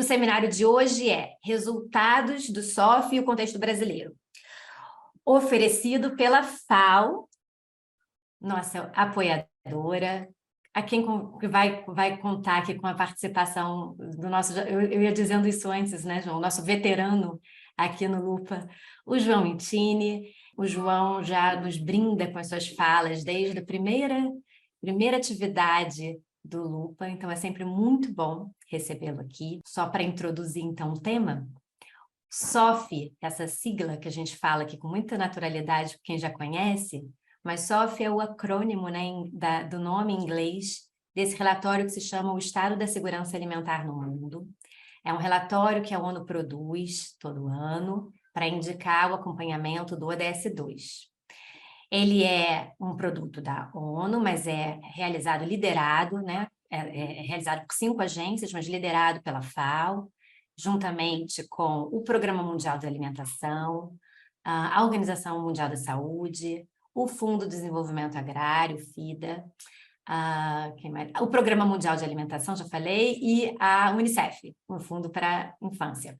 O seminário de hoje é Resultados do SOF e o Contexto Brasileiro, oferecido pela FAO, nossa apoiadora, a quem vai contar aqui com a participação do nosso... Eu ia dizendo isso antes, né, João? Nosso veterano aqui no Lupa, o João Intini. O João já nos brinda com as suas falas desde a primeira atividade do Lupa, então é sempre muito bom recebê-lo aqui. Só para introduzir, então, o tema, SOF, essa sigla que a gente fala aqui com muita naturalidade, quem já conhece, mas SOF é o acrônimo, né, do nome em inglês desse relatório que se chama o Estado da Segurança Alimentar no Mundo. É um relatório que a ONU produz todo ano para indicar o acompanhamento do ODS-2. Ele é um produto da ONU, mas é realizado, liderado, né? É realizado por 5 agências, mas liderado pela FAO, juntamente com o Programa Mundial de Alimentação, a Organização Mundial da Saúde, o Fundo de Desenvolvimento Agrário, FIDA, o Programa Mundial de Alimentação, já falei, e a UNICEF, o Fundo para a Infância.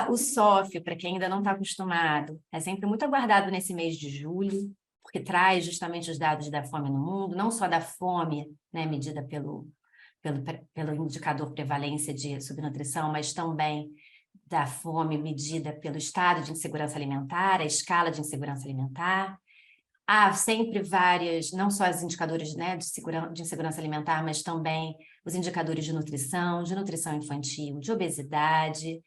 O SOF, para quem ainda não está acostumado, é sempre muito aguardado nesse mês de julho, porque traz justamente os dados da fome no mundo, não só da fome, né, medida pelo indicador prevalência de subnutrição, mas também da fome medida pelo estado de insegurança alimentar, a escala de insegurança alimentar. Há sempre várias, não só os indicadores, né, de insegurança alimentar, mas também os indicadores de nutrição infantil, de obesidade,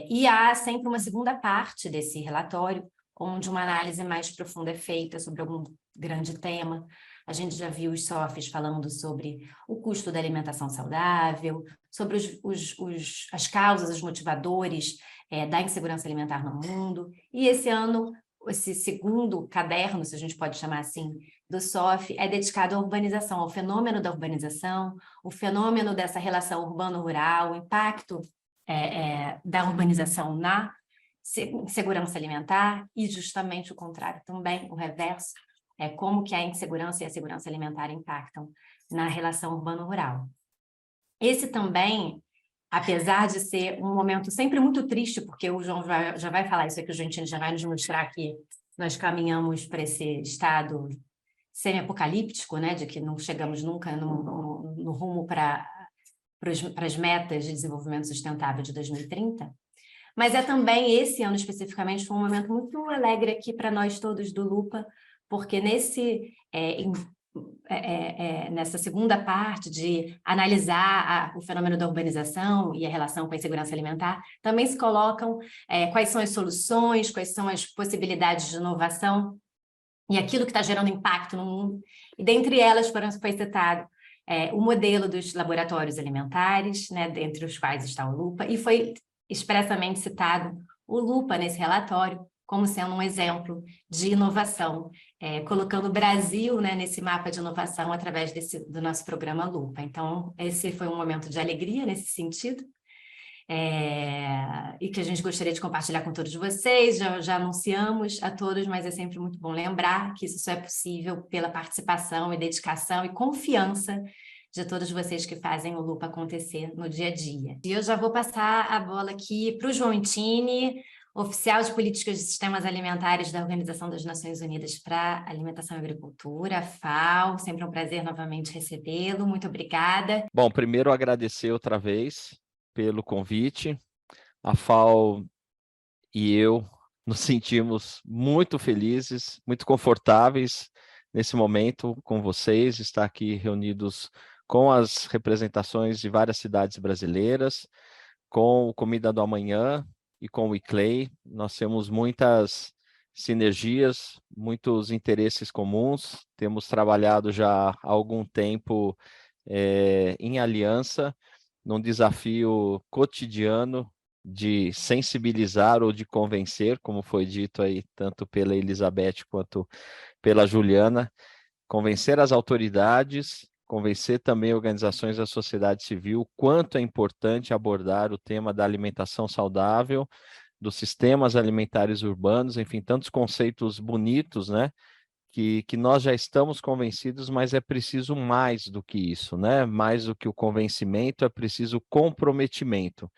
e há sempre uma segunda parte desse relatório, onde uma análise mais profunda é feita sobre algum grande tema. A gente já viu os SOFs falando sobre o custo da alimentação saudável, sobre as causas, os motivadores da insegurança alimentar no mundo. E esse ano, esse segundo caderno, se a gente pode chamar assim, do SOF, é dedicado à urbanização, ao fenômeno da urbanização, o fenômeno dessa relação urbano-rural, o impacto da urbanização na segurança alimentar e justamente o contrário também, o reverso, como que a insegurança e a segurança alimentar impactam na relação urbano-rural. Esse também, apesar de ser um momento sempre muito triste, porque o João já vai falar isso aqui, o João já vai nos mostrar que nós caminhamos para esse estado semi-apocalíptico, né, de que não chegamos nunca no rumo para as metas de desenvolvimento sustentável de 2030, mas também, esse ano especificamente, foi um momento muito alegre aqui para nós todos do Lupa, porque nessa segunda parte de analisar o fenômeno da urbanização e a relação com a insegurança alimentar, também se colocam quais são as soluções, quais são as possibilidades de inovação e aquilo que está gerando impacto no mundo, e dentre elas foi citado o modelo dos laboratórios alimentares, né, dentre os quais está o Lupa, e foi expressamente citado o Lupa nesse relatório como sendo um exemplo de inovação, colocando o Brasil, né, nesse mapa de inovação através do nosso programa Lupa. Então, esse foi um momento de alegria nesse sentido, e que a gente gostaria de compartilhar com todos vocês. Já anunciamos a todos, mas é sempre muito bom lembrar que isso só é possível pela participação e dedicação e confiança de todos vocês que fazem o Lupa acontecer no dia a dia. E eu já vou passar a bola aqui para o João Intini, oficial de Políticas de Sistemas Alimentares da Organização das Nações Unidas para Alimentação e Agricultura, FAO. Sempre um prazer novamente recebê-lo. Muito obrigada. Bom, primeiro agradecer outra vez pelo convite. A FAO e eu nos sentimos muito felizes, muito confortáveis nesse momento com vocês, estar aqui reunidos com as representações de várias cidades brasileiras, com o Comida do Amanhã e com o ICLEI. Nós temos muitas sinergias, muitos interesses comuns, temos trabalhado já há algum tempo em aliança, num desafio cotidiano de sensibilizar ou de convencer, como foi dito aí, tanto pela Elizabeth quanto pela Juliana, convencer as autoridades, convencer também organizações da sociedade civil o quanto é importante abordar o tema da alimentação saudável, dos sistemas alimentares urbanos, enfim, tantos conceitos bonitos, né, que nós já estamos convencidos, mas é preciso mais do que isso, né? Mais do que o convencimento, é preciso comprometimento.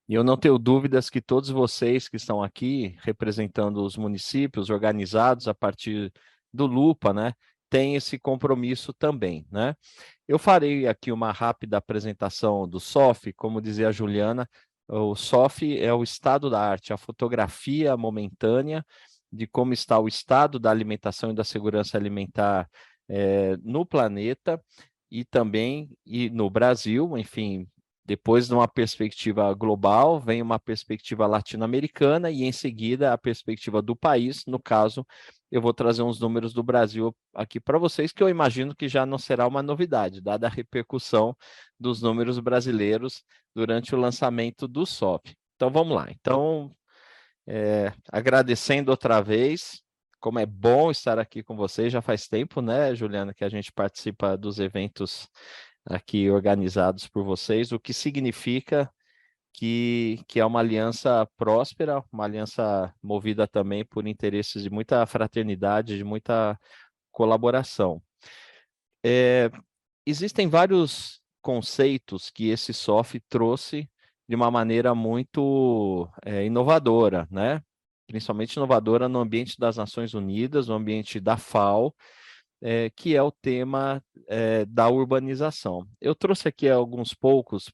E eu não tenho dúvidas que todos vocês que estão aqui, representando os municípios organizados a partir do Lupa, né, têm esse compromisso também, né? Eu farei aqui uma rápida apresentação do SOF, como dizia a Juliana, o SOF é o estado da arte, a fotografia momentânea de como está o estado da alimentação e da segurança alimentar no planeta e também no Brasil, enfim, depois de uma perspectiva global, vem uma perspectiva latino-americana e, em seguida, a perspectiva do país. No caso, eu vou trazer uns números do Brasil aqui para vocês, que eu imagino que já não será uma novidade, dada a repercussão dos números brasileiros durante o lançamento do SOP. Então, vamos lá. Então, agradecendo outra vez, como é bom estar aqui com vocês, já faz tempo, né, Juliana, que a gente participa dos eventos aqui organizados por vocês, o que significa que é uma aliança próspera, uma aliança movida também por interesses de muita fraternidade, de muita colaboração. Existem vários conceitos que esse SOF trouxe de uma maneira muito inovadora, né? Principalmente inovadora no ambiente das Nações Unidas, no ambiente da FAO, que é o tema da urbanização. Eu trouxe aqui alguns poucos,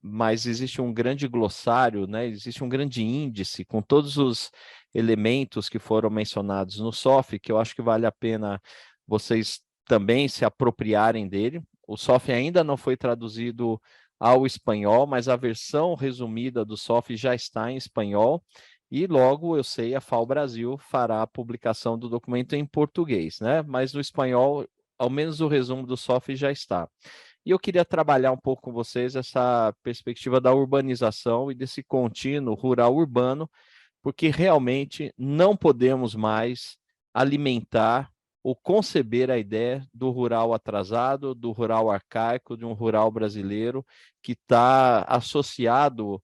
mas existe um grande glossário, né? Existe um grande índice com todos os elementos que foram mencionados no SOF, que eu acho que vale a pena vocês também se apropriarem dele. O SOF ainda não foi traduzido ao espanhol, mas a versão resumida do SOF já está em espanhol, e logo, eu sei, a FAO Brasil fará a publicação do documento em português, né? Mas no espanhol, ao menos o resumo do SOF já está. E eu queria trabalhar um pouco com vocês essa perspectiva da urbanização e desse contínuo rural-urbano, porque realmente não podemos mais alimentar ou conceber a ideia do rural atrasado, do rural arcaico, de um rural brasileiro que está associado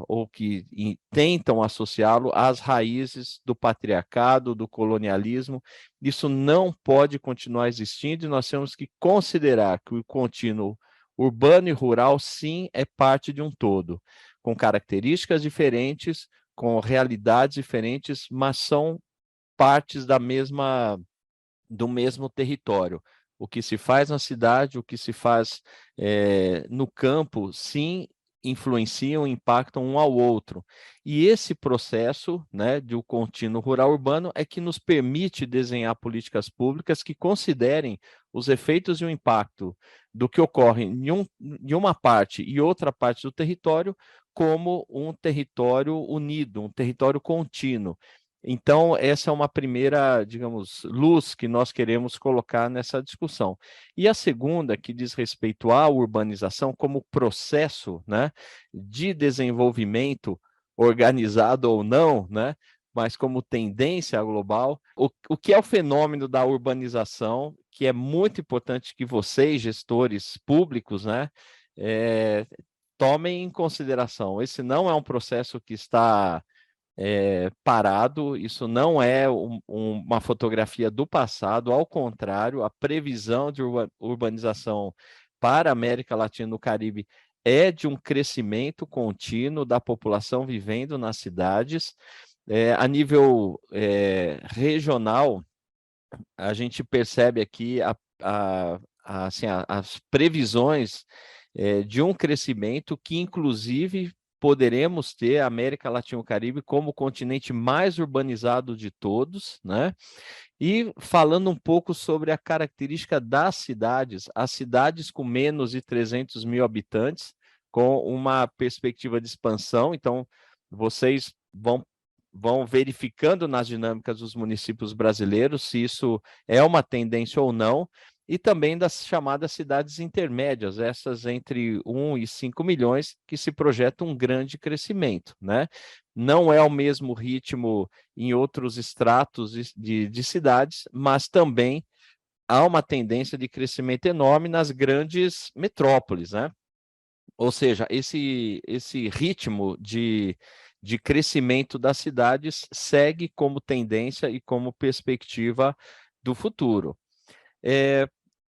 ou que tentam associá-lo às raízes do patriarcado, do colonialismo. Isso não pode continuar existindo e nós temos que considerar que o contínuo urbano e rural, sim, é parte de um todo, com características diferentes, com realidades diferentes, mas são partes do mesmo território. O que se faz na cidade, o que se faz no campo, sim, influenciam, impactam um ao outro. E esse processo, né, de um contínuo rural-urbano é que nos permite desenhar políticas públicas que considerem os efeitos e o impacto do que ocorre em uma parte e outra parte do território como um território unido, um território contínuo. Então, essa é uma primeira, digamos, luz que nós queremos colocar nessa discussão. E a segunda, que diz respeito à urbanização como processo, né, de desenvolvimento, organizado ou não, né, mas como tendência global, o que é o fenômeno da urbanização, que é muito importante que vocês, gestores públicos, né, tomem em consideração. Esse não é um processo que está parado, isso não é uma fotografia do passado, ao contrário, a previsão de urbanização para a América Latina e no Caribe é de um crescimento contínuo da população vivendo nas cidades. A nível regional, a gente percebe aqui assim, as previsões de um crescimento que, inclusive, poderemos ter a América Latina e o Caribe como o continente mais urbanizado de todos, né? E falando um pouco sobre a característica das cidades, as cidades com menos de 300 mil habitantes, com uma perspectiva de expansão, então vocês vão verificando nas dinâmicas dos municípios brasileiros se isso é uma tendência ou não, e também das chamadas cidades intermédias, essas entre 1 e 5 milhões, que se projeta um grande crescimento, né? Não é o mesmo ritmo em outros estratos de cidades, mas também há uma tendência de crescimento enorme nas grandes metrópoles, né? Ou seja, esse ritmo de crescimento das cidades segue como tendência e como perspectiva do futuro.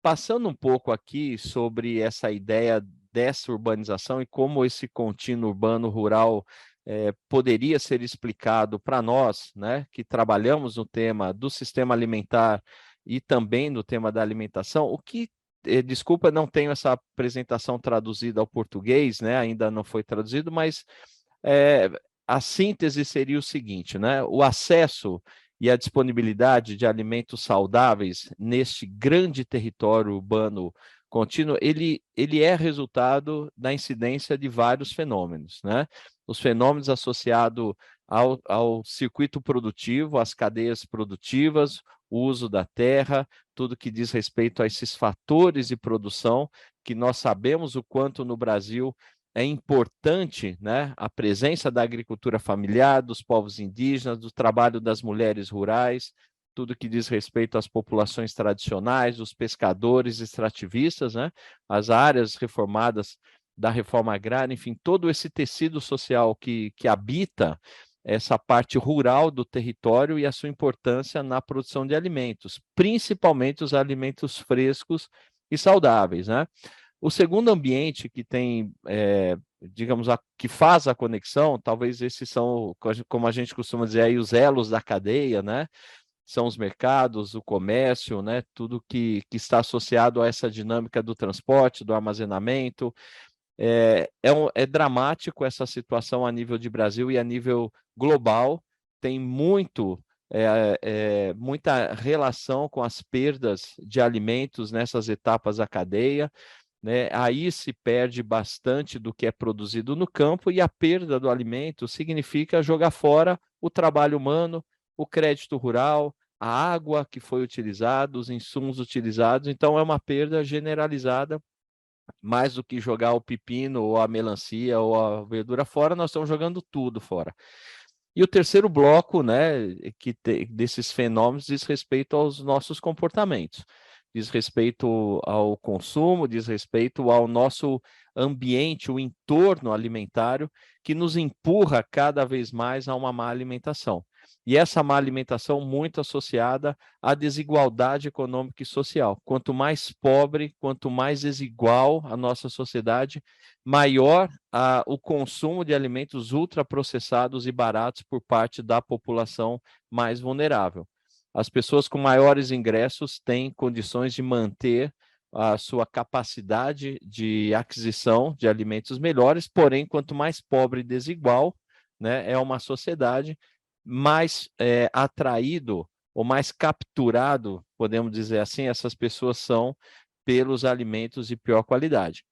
Passando um pouco aqui sobre essa ideia dessa urbanização e como esse contínuo urbano-rural poderia ser explicado para nós, né, que trabalhamos no tema do sistema alimentar e também no tema da alimentação, desculpa, não tenho essa apresentação traduzida ao português, né, ainda não foi traduzido, mas a síntese seria o seguinte, né, o acesso e a disponibilidade de alimentos saudáveis neste grande território urbano contínuo, ele é resultado da incidência de vários fenômenos, né? Os fenômenos associados ao circuito produtivo, às cadeias produtivas, o uso da terra, tudo que diz respeito a esses fatores de produção, que nós sabemos o quanto no Brasil é importante, né, a presença da agricultura familiar, dos povos indígenas, do trabalho das mulheres rurais, tudo que diz respeito às populações tradicionais, os pescadores extrativistas, né, as áreas reformadas da reforma agrária, enfim, todo esse tecido social que habita essa parte rural do território e a sua importância na produção de alimentos, principalmente os alimentos frescos e saudáveis, né? O segundo ambiente que tem, digamos, que faz a conexão, talvez esses são, como a gente costuma dizer aí, os elos da cadeia, né? São os mercados, o comércio, né? Tudo que está associado a essa dinâmica do transporte, do armazenamento. É dramático essa situação a nível de Brasil e a nível global. Tem muita relação com as perdas de alimentos nessas etapas da cadeia, né? Aí se perde bastante do que é produzido no campo e a perda do alimento significa jogar fora o trabalho humano, o crédito rural, a água que foi utilizada, os insumos utilizados. Então, é uma perda generalizada, mais do que jogar o pepino ou a melancia ou a verdura fora, nós estamos jogando tudo fora. E o terceiro bloco, né, desses fenômenos diz respeito aos nossos comportamentos, diz respeito ao consumo, diz respeito ao nosso ambiente, o entorno alimentário, que nos empurra cada vez mais a uma má alimentação. E essa má alimentação muito associada à desigualdade econômica e social. Quanto mais pobre, quanto mais desigual a nossa sociedade, maior o consumo de alimentos ultraprocessados e baratos por parte da população mais vulnerável. As pessoas com maiores ingressos têm condições de manter a sua capacidade de aquisição de alimentos melhores, porém, quanto mais pobre e desigual, né, é uma sociedade, mais atraído ou mais capturado, podemos dizer assim, essas pessoas são pelos alimentos de pior qualidade.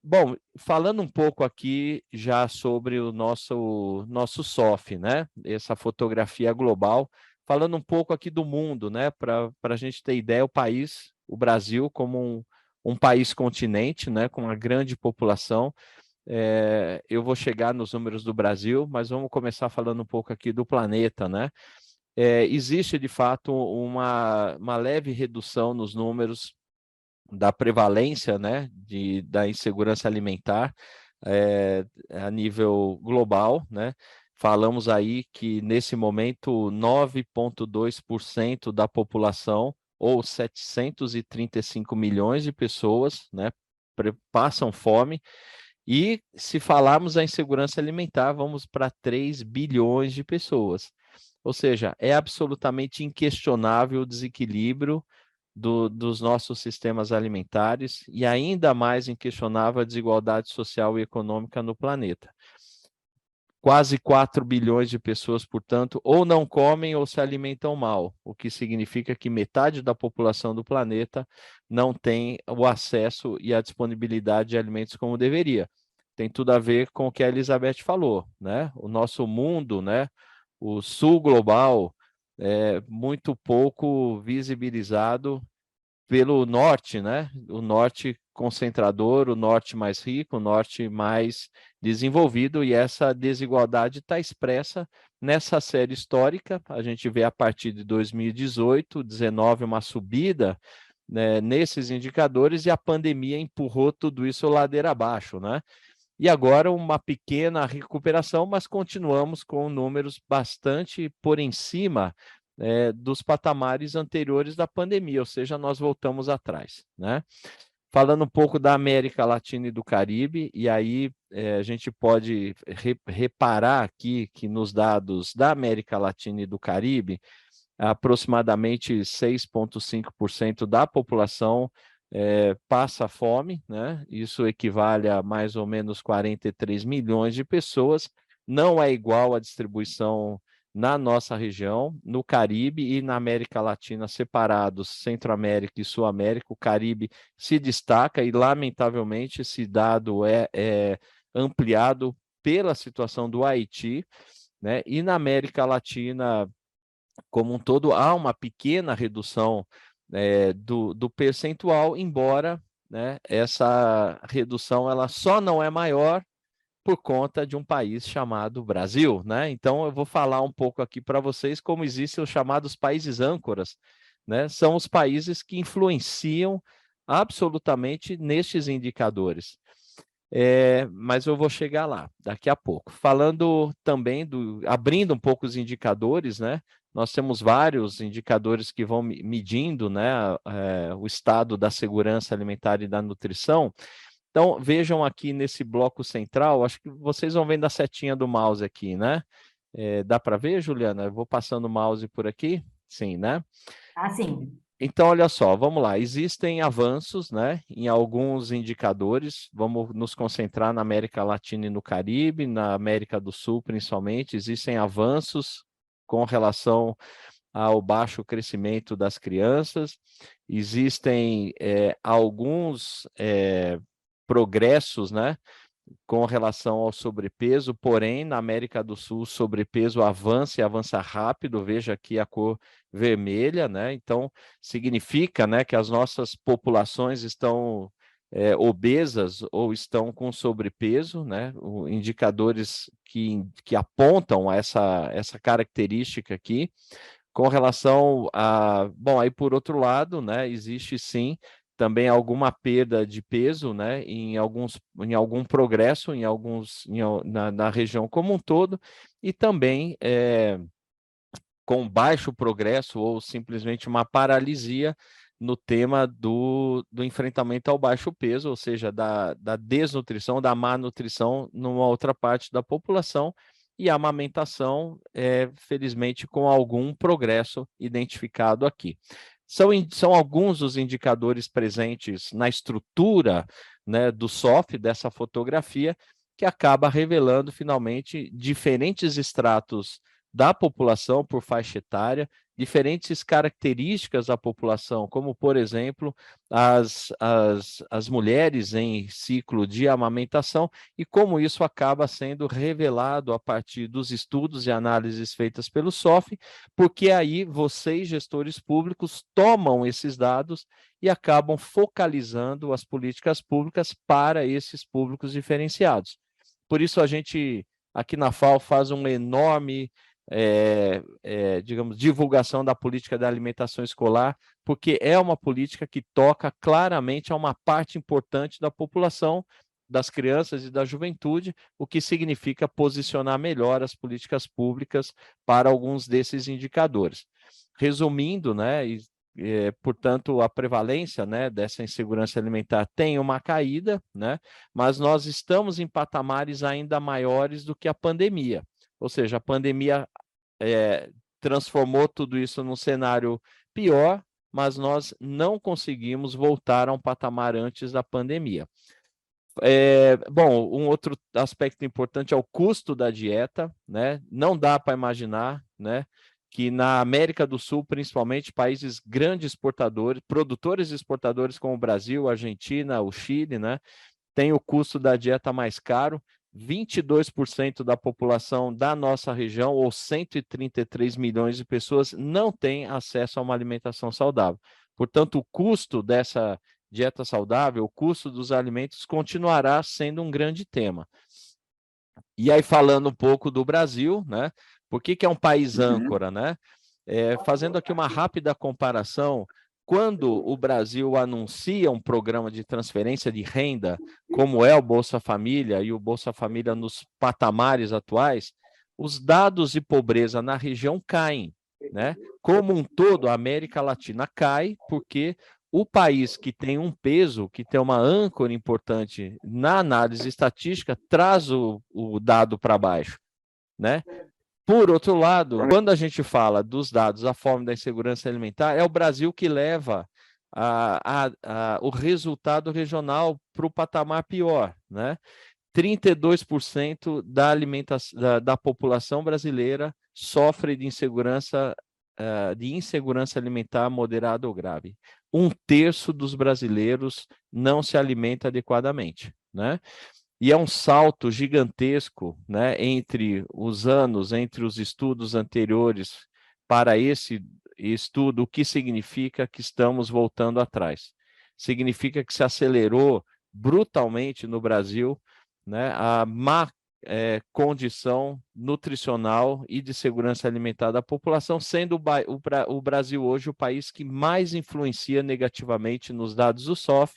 Bom, falando um pouco aqui já sobre o nosso SOF, né? Essa fotografia global, falando um pouco aqui do mundo, né? Para a gente ter ideia, o Brasil, como um país continente, né? Com uma grande população. Eu vou chegar nos números do Brasil, mas vamos começar falando um pouco aqui do planeta, né? Existe, de fato, uma leve redução nos números da prevalência, né, da insegurança alimentar a nível global, né? Falamos aí que, nesse momento, 9,2% da população, ou 735 milhões de pessoas, né, passam fome. E, se falarmos da insegurança alimentar, vamos para 3 bilhões de pessoas. Ou seja, é absolutamente inquestionável o desequilíbrio dos nossos sistemas alimentares e ainda mais inquestionável a desigualdade social e econômica no planeta. Quase 4 bilhões de pessoas, portanto, ou não comem ou se alimentam mal, o que significa que metade da população do planeta não tem o acesso e a disponibilidade de alimentos como deveria. Tem tudo a ver com o que a Elizabeth falou, né? O nosso mundo, né? O sul global é muito pouco visibilizado pelo norte, né? O norte concentrador, o norte mais rico, o norte mais desenvolvido, e essa desigualdade está expressa nessa série histórica. A gente vê a partir de 2018, 19, uma subida, né, nesses indicadores, e a pandemia empurrou tudo isso ladeira abaixo, né? E agora uma pequena recuperação, mas continuamos com números bastante por em cima dos patamares anteriores da pandemia, ou seja, nós voltamos atrás, né? Falando um pouco da América Latina e do Caribe, e aí a gente pode reparar aqui que nos dados da América Latina e do Caribe, aproximadamente 6,5% da população passa fome, né? Isso equivale a mais ou menos 43 milhões de pessoas. Não é igual a distribuição na nossa região, no Caribe e na América Latina separados, Centro-América e Sul-América. O Caribe se destaca e, lamentavelmente, esse dado é ampliado pela situação do Haiti, né? E na América Latina, como um todo, há uma pequena redução do percentual, embora, né, essa redução ela só não é maior por conta de um país chamado Brasil, né? Então, eu vou falar um pouco aqui para vocês como existem os chamados países âncoras, né? São os países que influenciam absolutamente nestes indicadores. Mas eu vou chegar lá daqui a pouco. Falando também abrindo um pouco os indicadores, né? Nós temos vários indicadores que vão medindo, né, o estado da segurança alimentar e da nutrição. Então, vejam aqui nesse bloco central, acho que vocês vão vendo a setinha do mouse aqui, né? Dá para ver, Juliana? Eu vou passando o mouse por aqui? Sim, né? Ah, sim. Então, olha só, vamos lá. Existem avanços, né, em alguns indicadores. Vamos nos concentrar na América Latina e no Caribe, na América do Sul, principalmente. Existem avanços com relação ao baixo crescimento das crianças. Existem alguns progressos, né, com relação ao sobrepeso, porém, na América do Sul, o sobrepeso avança e avança rápido, veja aqui a cor vermelha, né? Então, significa, né, que as nossas populações estão obesas ou estão com sobrepeso, né? Indicadores que apontam essa característica aqui. Com relação a... Bom, aí por outro lado, né, existe sim também alguma perda de peso, né, em algum progresso, na região como um todo, e também com baixo progresso ou simplesmente uma paralisia no tema do enfrentamento ao baixo peso, ou seja, da desnutrição, da má nutrição numa outra parte da população, e a amamentação, felizmente, com algum progresso identificado aqui. São alguns dos indicadores presentes na estrutura, né, do SOF, dessa fotografia, que acaba revelando, finalmente, diferentes estratos da população por faixa etária, diferentes características da população, como, por exemplo, as mulheres em ciclo de amamentação, e como isso acaba sendo revelado a partir dos estudos e análises feitas pelo SOF, porque aí vocês, gestores públicos, tomam esses dados e acabam focalizando as políticas públicas para esses públicos diferenciados. Por isso, a gente, aqui na FAO, faz um enorme digamos, divulgação da política da alimentação escolar, porque é uma política que toca claramente a uma parte importante da população, das crianças e da juventude, o que significa posicionar melhor as políticas públicas para alguns desses indicadores. Resumindo, né, portanto, a prevalência, né, dessa insegurança alimentar tem uma caída, né, mas nós estamos em patamares ainda maiores do que a pandemia. Ou seja, a pandemia transformou tudo isso num cenário pior, mas nós não conseguimos voltar a um patamar antes da pandemia. Bom, um outro aspecto importante é o custo da dieta, né? Não dá para imaginar, né, que na América do Sul, principalmente, países grandes exportadores, produtores e exportadores como o Brasil, a Argentina, o Chile, né, tem o custo da dieta mais caro. 22% da população da nossa região, ou 133 milhões de pessoas, não tem acesso a uma alimentação saudável. Portanto, o custo dessa dieta saudável, o custo dos alimentos, continuará sendo um grande tema. E aí, falando um pouco do Brasil, né? Por que é um país âncora, né? Fazendo aqui uma rápida comparação, quando o Brasil anuncia um programa de transferência de renda, como é o Bolsa Família e o Bolsa Família nos patamares atuais, os dados de pobreza na região caem. né? Como um todo, a América Latina cai porque o país que tem um peso, que tem uma âncora importante na análise estatística, traz o dado para baixo, né? Por outro lado, quando a gente fala dos dados da fome e da insegurança alimentar, é o Brasil que leva o resultado regional para o patamar pior, né? 32% da alimentação da população brasileira sofre de insegurança alimentar moderada ou grave. 1/3 dos brasileiros não se alimenta adequadamente, né? E é um salto gigantesco, né, entre os estudos anteriores para esse estudo, o que significa que estamos voltando atrás. Significa que se acelerou brutalmente no Brasil, né, a má condição nutricional e de segurança alimentar da população, sendo o Brasil hoje o país que mais influencia negativamente nos dados do SOF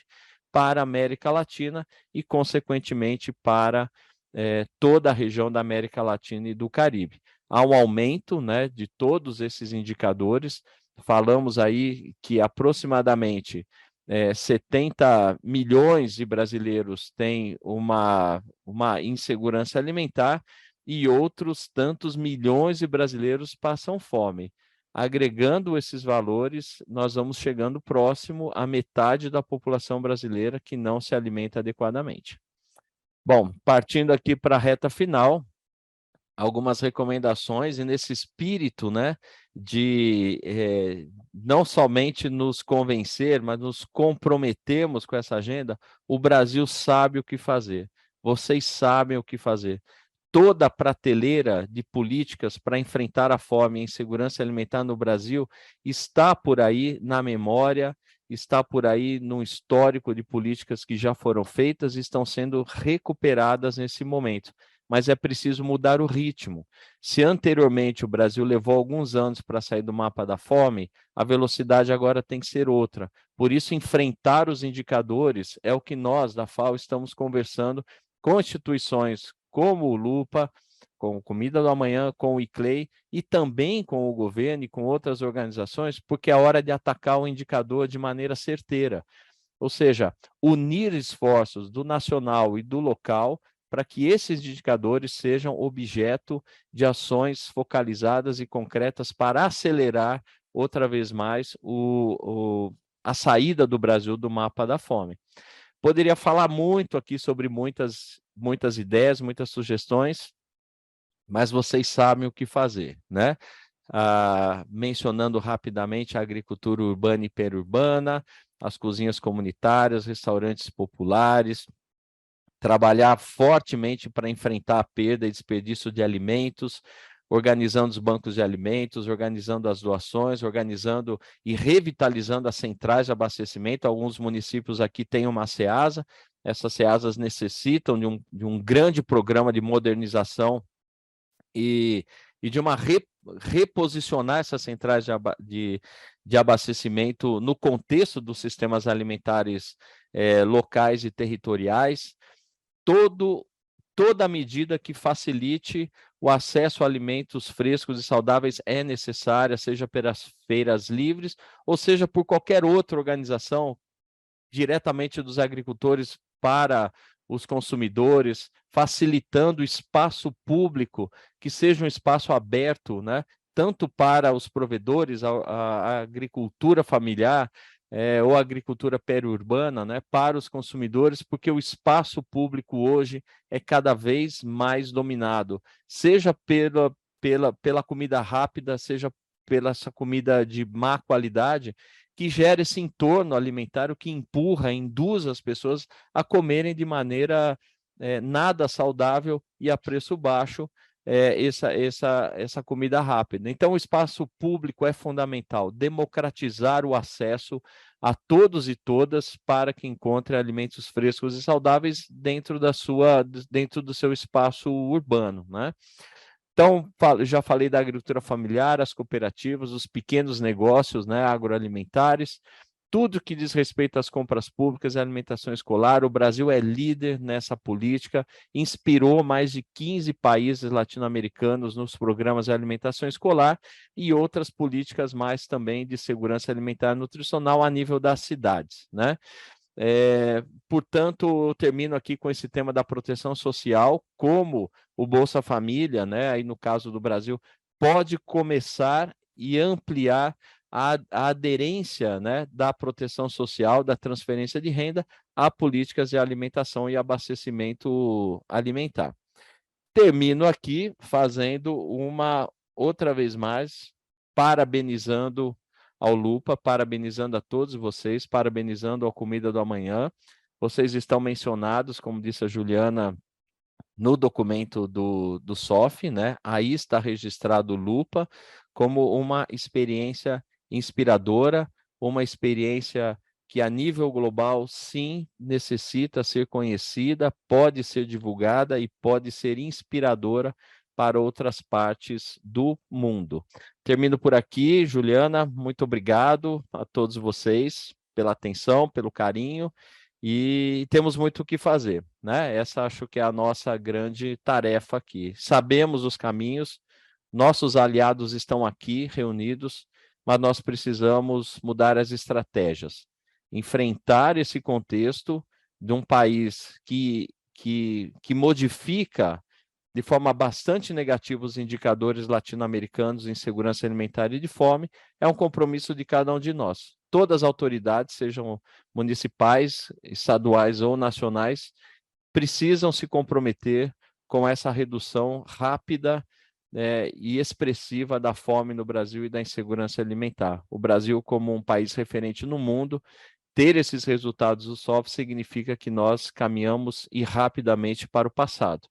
para a América Latina e, consequentemente, para toda a região da América Latina e do Caribe. Há um aumento, né, de todos esses indicadores. Falamos aí que aproximadamente 70 milhões de brasileiros têm uma insegurança alimentar e outros tantos milhões de brasileiros passam fome. Agregando esses valores, nós vamos chegando próximo à metade da população brasileira que não se alimenta adequadamente. Bom, partindo aqui para a reta final, algumas recomendações, e nesse espírito, né, de não somente nos convencer, mas nos comprometermos com essa agenda, o Brasil sabe o que fazer, vocês sabem o que fazer. Toda a prateleira de políticas para enfrentar a fome e a insegurança alimentar no Brasil está por aí na memória, está por aí no histórico de políticas que já foram feitas e estão sendo recuperadas nesse momento. Mas é preciso mudar o ritmo. Se anteriormente o Brasil levou alguns anos para sair do mapa da fome, a velocidade agora tem que ser outra. Por isso, enfrentar os indicadores é o que nós, da FAO, estamos conversando com instituições como o Lupa, com o Comida do Amanhã, com o ICLEI e também com o governo e com outras organizações, porque é hora de atacar o indicador de maneira certeira. Ou seja, unir esforços do nacional e do local para que esses indicadores sejam objeto de ações focalizadas e concretas para acelerar outra vez mais a saída do Brasil do mapa da fome. Poderia falar muito aqui sobre muitas ideias, muitas sugestões, mas vocês sabem o que fazer, né? Mencionando rapidamente a agricultura urbana e periurbana, as cozinhas comunitárias, restaurantes populares, trabalhar fortemente para enfrentar a perda e desperdício de alimentos, organizando os bancos de alimentos, organizando as doações, organizando e revitalizando as centrais de abastecimento. Alguns municípios aqui têm uma SEASA, essas SEASAs necessitam de um grande programa de modernização e de uma reposicionar essas centrais de abastecimento no contexto dos sistemas alimentares locais e territoriais. Toda medida que facilite o acesso a alimentos frescos e saudáveis é necessária, seja pelas feiras livres, ou seja por qualquer outra organização, diretamente dos agricultores para os consumidores, facilitando o espaço público, que seja um espaço aberto, né? Tanto para os provedores, a agricultura familiar, ou agricultura periurbana, né, para os consumidores, porque o espaço público hoje é cada vez mais dominado, seja pela comida rápida, seja pela essa comida de má qualidade, que gera esse entorno alimentar, o que induz as pessoas a comerem de maneira nada saudável e a preço baixo, essa comida rápida. Então, o espaço público é fundamental, democratizar o acesso a todos e todas para que encontrem alimentos frescos e saudáveis dentro do seu espaço urbano, né? Então, já falei da agricultura familiar, as cooperativas, os pequenos negócios, né, agroalimentares, tudo que diz respeito às compras públicas e alimentação escolar. O Brasil é líder nessa política, inspirou mais de 15 países latino-americanos nos programas de alimentação escolar e outras políticas mais também de segurança alimentar e nutricional a nível das cidades, né? Portanto, eu termino aqui com esse tema da proteção social, como o Bolsa Família, né, aí no caso do Brasil, pode começar e ampliar a aderência, né, da proteção social, da transferência de renda a políticas de alimentação e abastecimento alimentar. Termino aqui fazendo outra vez mais, parabenizando ao Lupa, parabenizando a todos vocês, parabenizando a Comida do Amanhã. Vocês estão mencionados, como disse a Juliana, no documento do SOF, né? Aí está registrado o Lupa como uma experiência inspiradora, uma experiência que a nível global, sim, necessita ser conhecida, pode ser divulgada e pode ser inspiradora para outras partes do mundo. Termino por aqui, Juliana, muito obrigado a todos vocês pela atenção, pelo carinho, e temos muito o que fazer, né? Essa acho que é a nossa grande tarefa aqui. Sabemos os caminhos, nossos aliados estão aqui reunidos, mas nós precisamos mudar as estratégias, enfrentar esse contexto de um país que modifica de forma bastante negativa os indicadores latino-americanos em segurança alimentar e de fome, é um compromisso de cada um de nós. Todas as autoridades, sejam municipais, estaduais ou nacionais, precisam se comprometer com essa redução rápida e expressiva da fome no Brasil e da insegurança alimentar. O Brasil, como um país referente no mundo, ter esses resultados do SOF significa que nós caminhamos e rapidamente para o passado.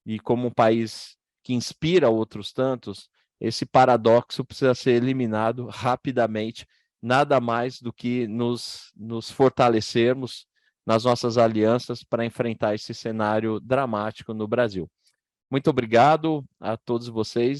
E como um país que inspira outros tantos, esse paradoxo precisa ser eliminado rapidamente, nada mais do que nos fortalecermos nas nossas alianças para enfrentar esse cenário dramático no Brasil. Muito obrigado a todos vocês.